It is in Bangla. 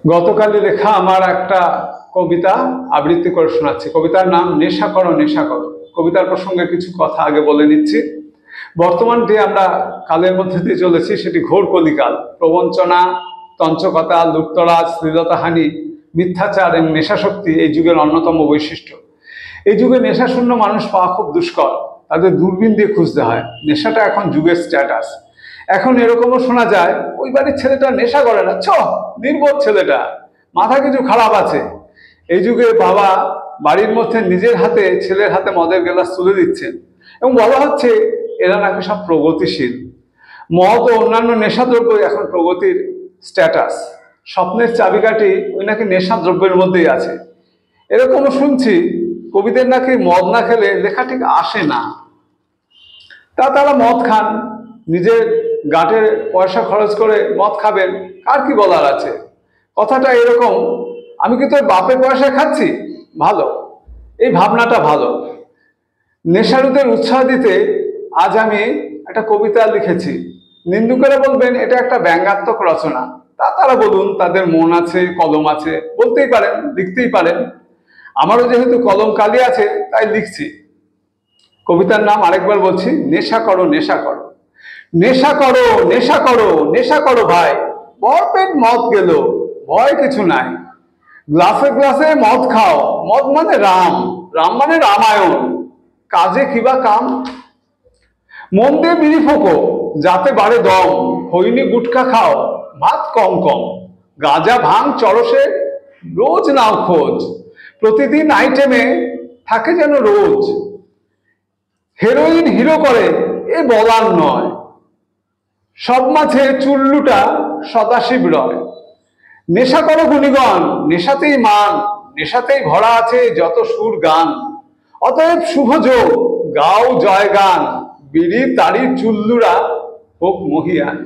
গতকালই লেখা আমার একটা কবিতা আবৃত্তি করে শোনাচ্ছি। কবিতার নাম নেশা করো নেশা করো। কবিতার প্রসঙ্গে কিছু কথা আগে বলে নিচ্ছি। বর্তমান যে আমরা কালের মধ্যে দিয়ে চলেছি সেটি ঘোর কলিকাল। প্রবঞ্চনা, তঞ্চকতা, লুপ্তরাজ, শ্লীলতাহানি, মিথ্যাচার এবং নেশাশক্তি এই যুগের অন্যতম বৈশিষ্ট্য। এই যুগে নেশাশূন্য মানুষ পাওয়া খুব দুষ্কর, তাদের দূরবীন দিয়ে খুঁজতে হয়। নেশাটা এখন যুগের স্ট্যাটাস। এখন এরকমও শোনা যায়, ওই বাড়ির ছেলেটা নেশা করে না, নির্বোধ ছেলেটা, মাথা কিছু খারাপ আছে। এই যুগে বাবা বাড়ির মধ্যে নিজের হাতে ছেলের হাতে মদের গ্লাস তুলে দিচ্ছেন এবং বলা হচ্ছে এরা নাকি সব প্রগতিশীল। মদ ও অন্যান্য নেশাদ্রব্য এখন প্রগতির স্ট্যাটাস। স্বপ্নের চাবিকাঠি ওই নাকি নেশাদ্রব্যের মধ্যেই আছে। এরকমও শুনছি কবিদের নাকি মদ না খেলে লেখা ঠিক আসে না। তারা মদ খান, নিজের গাঁটের পয়সা খরচ করে মদ খাবেন, কার কি বলার আছে। কথাটা এরকম, আমি কি তোর বাপের পয়সা খাচ্ছি? ভালো, এই ভাবনাটা ভালো। নেশারুদের উৎসাহ দিতে আজ আমি একটা কবিতা লিখেছি। নিন্দুকেরা বলবেন এটা একটা ব্যঙ্গাত্মক রচনা। তারা বলুন, তাদের মন আছে, কলম আছে, বলতেই পারেন, লিখতেই পারেন। আমারও যেহেতু কলম কালি আছে তাই লিখছি। কবিতার নাম আরেকবার বলছি, নেশা করো নেশা করো। নেশা করো নেশা করো নেশা করো ভাই, ভরপেট মদ গেল, ভয় কিছু নাই। গ্লাসে গ্লাসে মদ খাও, মদ মানে রাম, রাম মানে রামায়ণ, কাজে কিবা কাম। মন দিয়ে বিড়ি ফোকো, যাতে বাড়ে দম, খৈনি গুটখা খাও, ভাত কম কম। গাঁজা ভাঙ চরসে রোজ নাও খোঁজ, প্রতিদিন আইটেমে থাকে যেন রোজ। হেরোইন হিরো করে এ বলার নয়, সব মাঝে চুল্লুটা সদাশিব রয়। নেশা করো গুণীগণ, নেশাতেই মান, নেশাতেই ভরা আছে যত সুর গান। অতএব শুভ যোগ, গাও জয় গান, বিড়ি তাড়ির চুল্লুরা হোক মহিয়ান।